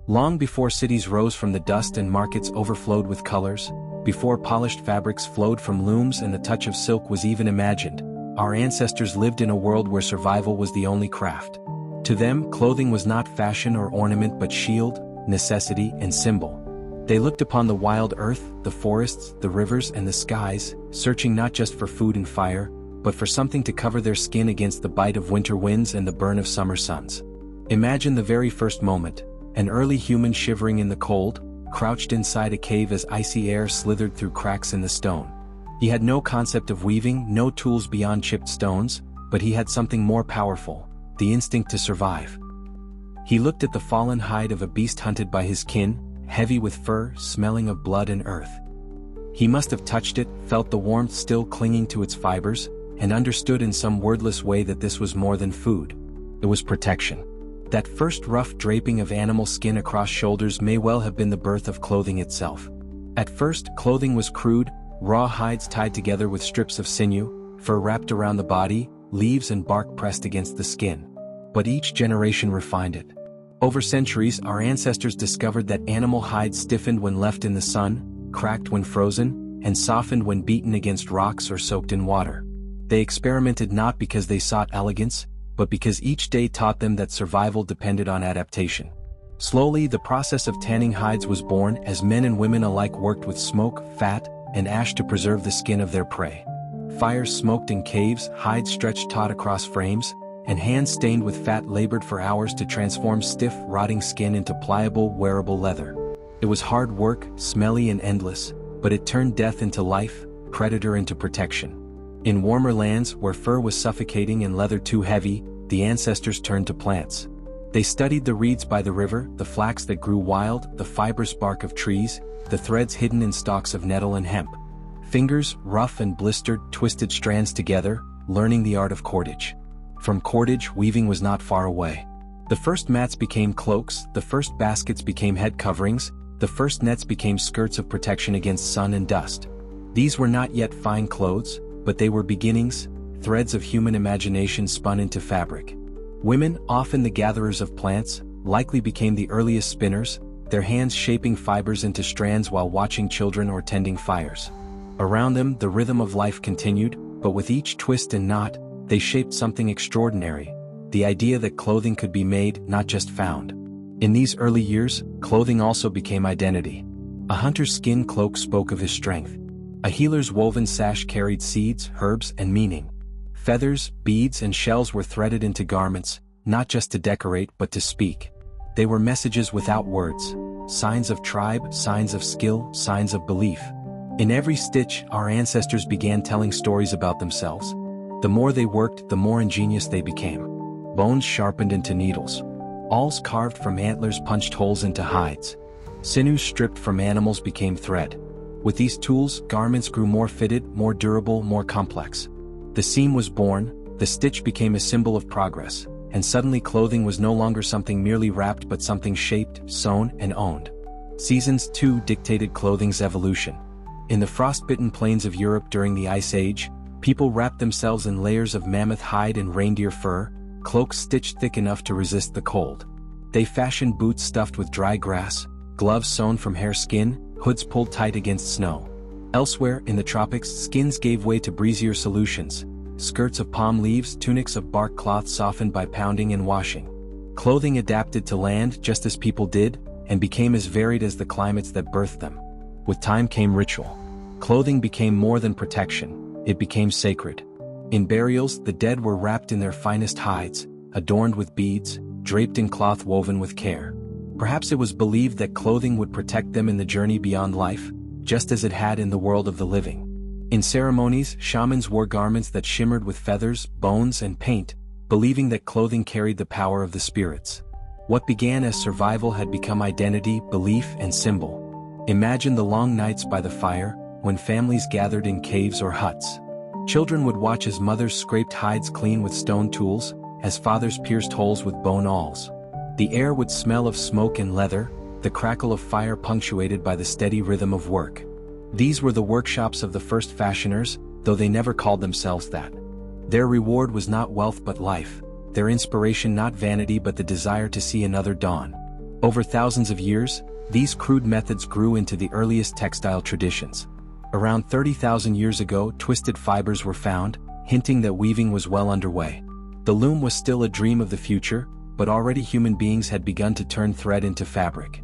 Long before cities rose from the dust and markets overflowed with colors, before polished fabrics flowed from looms and the touch of silk was even imagined, our ancestors lived in a world where survival was the only craft. To them, clothing was not fashion or ornament but shield, necessity, and symbol. They looked upon the wild earth, the forests, the rivers, and the skies, searching not just for food and fire, but for something to cover their skin against the bite of winter winds and the burn of summer suns. Imagine the very first moment, an early human shivering in the cold, crouched inside a cave as icy air slithered through cracks in the stone. He had no concept of weaving, no tools beyond chipped stones, but he had something more powerful, the instinct to survive. He looked at the fallen hide of a beast hunted by his kin, heavy with fur, smelling of blood and earth. He must have touched it, felt the warmth still clinging to its fibers, and understood in some wordless way that this was more than food. It was protection. That first rough draping of animal skin across shoulders may well have been the birth of clothing itself. At first, clothing was crude, raw hides tied together with strips of sinew, fur wrapped around the body, leaves and bark pressed against the skin. But each generation refined it. Over centuries, our ancestors discovered that animal hides stiffened when left in the sun, cracked when frozen, and softened when beaten against rocks or soaked in water. They experimented not because they sought elegance, but because each day taught them that survival depended on adaptation. Slowly, the process of tanning hides was born as men and women alike worked with smoke, fat, and ash to preserve the skin of their prey. Fires smoked in caves, hides stretched taut across frames, and hands stained with fat labored for hours to transform stiff, rotting skin into pliable, wearable leather. It was hard work, smelly and endless, but it turned death into life, predator into protection. In warmer lands, where fur was suffocating and leather too heavy, the ancestors turned to plants. They studied the reeds by the river, the flax that grew wild, the fibrous bark of trees, the threads hidden in stalks of nettle and hemp. Fingers, rough and blistered, twisted strands together, learning the art of cordage. From cordage, weaving was not far away. The first mats became cloaks, the first baskets became head coverings, the first nets became skirts of protection against sun and dust. These were not yet fine clothes, but they were beginnings, threads of human imagination spun into fabric. Women, often the gatherers of plants, likely became the earliest spinners, their hands shaping fibers into strands while watching children or tending fires. Around them, the rhythm of life continued, but with each twist and knot, they shaped something extraordinary, the idea that clothing could be made, not just found. In these early years, clothing also became identity. A hunter's skin cloak spoke of his strength. A healer's woven sash carried seeds, herbs, and meaning. Feathers, beads, and shells were threaded into garments, not just to decorate but to speak. They were messages without words, signs of tribe, signs of skill, signs of belief. In every stitch, our ancestors began telling stories about themselves. The more they worked, the more ingenious they became. Bones sharpened into needles. Awls carved from antlers punched holes into hides. Sinews stripped from animals became thread. With these tools, garments grew more fitted, more durable, more complex. The seam was born, the stitch became a symbol of progress, and suddenly clothing was no longer something merely wrapped but something shaped, sewn, and owned. Seasons, too, dictated clothing's evolution. In the frostbitten plains of Europe during the Ice Age, people wrapped themselves in layers of mammoth hide and reindeer fur, cloaks stitched thick enough to resist the cold. They fashioned boots stuffed with dry grass, gloves sewn from hare skin, hoods pulled tight against snow. Elsewhere, in the tropics, skins gave way to breezier solutions, skirts of palm leaves, tunics of bark cloth softened by pounding and washing. Clothing adapted to land just as people did, and became as varied as the climates that birthed them. With time came ritual. Clothing became more than protection, it became sacred. In burials, the dead were wrapped in their finest hides, adorned with beads, draped in cloth woven with care. Perhaps it was believed that clothing would protect them in the journey beyond life, just as it had in the world of the living. In ceremonies, shamans wore garments that shimmered with feathers, bones, and paint, believing that clothing carried the power of the spirits. What began as survival had become identity, belief, and symbol. Imagine the long nights by the fire, when families gathered in caves or huts. Children would watch as mothers scraped hides clean with stone tools, as fathers pierced holes with bone awls. The air would smell of smoke and leather, the crackle of fire punctuated by the steady rhythm of work. These were the workshops of the first fashioners, though they never called themselves that. Their reward was not wealth but life, their inspiration not vanity but the desire to see another dawn. Over thousands of years, these crude methods grew into the earliest textile traditions. Around 30,000 years ago, twisted fibers were found, hinting that weaving was well underway. The loom was still a dream of the future, but already human beings had begun to turn thread into fabric.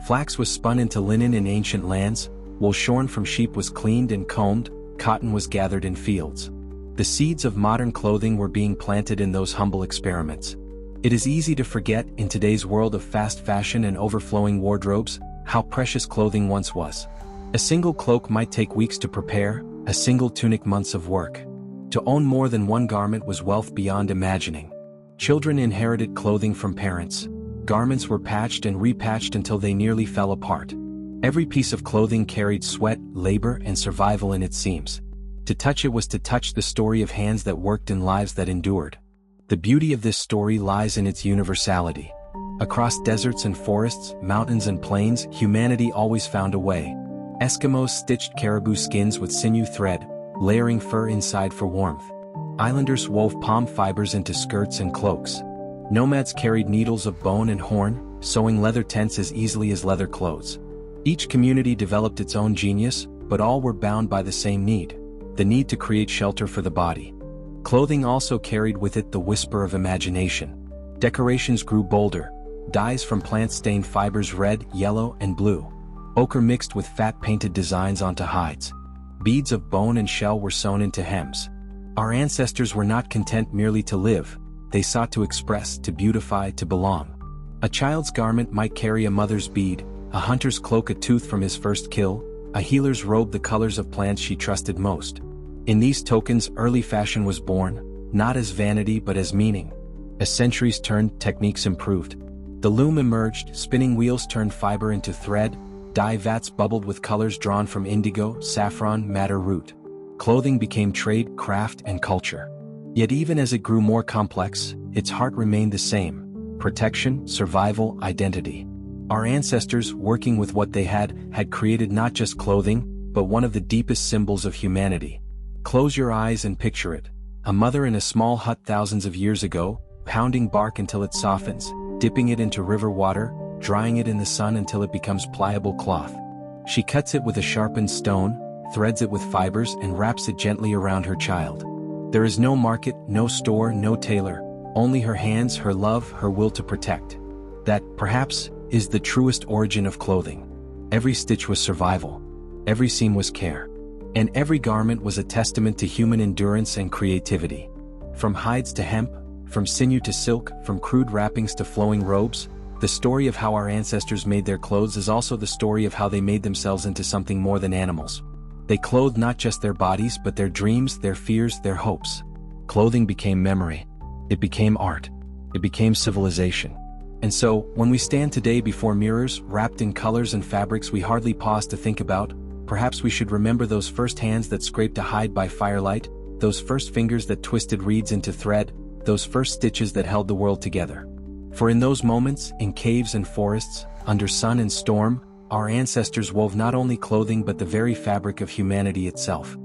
Flax was spun into linen in ancient lands, wool shorn from sheep was cleaned and combed, cotton was gathered in fields. The seeds of modern clothing were being planted in those humble experiments. It is easy to forget, in today's world of fast fashion and overflowing wardrobes, how precious clothing once was. A single cloak might take weeks to prepare, a single tunic months of work. To own more than one garment was wealth beyond imagining. Children inherited clothing from parents. Garments were patched and repatched until they nearly fell apart. Every piece of clothing carried sweat, labor, and survival in its seams. To touch it was to touch the story of hands that worked and lives that endured. The beauty of this story lies in its universality. Across deserts and forests, mountains and plains, humanity always found a way. Eskimos stitched caribou skins with sinew thread, layering fur inside for warmth. Islanders wove palm fibers into skirts and cloaks. Nomads carried needles of bone and horn, sewing leather tents as easily as leather clothes. Each community developed its own genius, but all were bound by the same need: the need to create shelter for the body. Clothing also carried with it the whisper of imagination. Decorations grew bolder. Dyes from plant-stained fibers red, yellow, and blue. Ochre mixed with fat painted designs onto hides. Beads of bone and shell were sewn into hems. Our ancestors were not content merely to live, they sought to express, to beautify, to belong. A child's garment might carry a mother's bead, a hunter's cloak a tooth from his first kill, a healer's robe the colors of plants she trusted most. In these tokens, early fashion was born, not as vanity but as meaning. As centuries turned, techniques improved. The loom emerged, spinning wheels turned fiber into thread, dye vats bubbled with colors drawn from indigo, saffron, madder root. Clothing became trade, craft, and culture. Yet even as it grew more complex, its heart remained the same: protection, survival, identity. Our ancestors, working with what they had created not just clothing, but one of the deepest symbols of humanity. Close your eyes and picture it. A mother in a small hut thousands of years ago, pounding bark until it softens, dipping it into river water, drying it in the sun until it becomes pliable cloth. She cuts it with a sharpened stone, threads it with fibers, and wraps it gently around her child. There is no market, no store, no tailor, only her hands, her love, her will to protect. That, perhaps, is the truest origin of clothing. Every stitch was survival. Every seam was care. And every garment was a testament to human endurance and creativity. From hides to hemp, from sinew to silk, from crude wrappings to flowing robes, the story of how our ancestors made their clothes is also the story of how they made themselves into something more than animals. They clothed not just their bodies but their dreams, their fears, their hopes. Clothing became memory. It became art. It became civilization. And so, when we stand today before mirrors, wrapped in colors and fabrics we hardly pause to think about, perhaps we should remember those first hands that scraped a hide by firelight, those first fingers that twisted reeds into thread, those first stitches that held the world together. For in those moments, in caves and forests, under sun and storm, our ancestors wove not only clothing but the very fabric of humanity itself.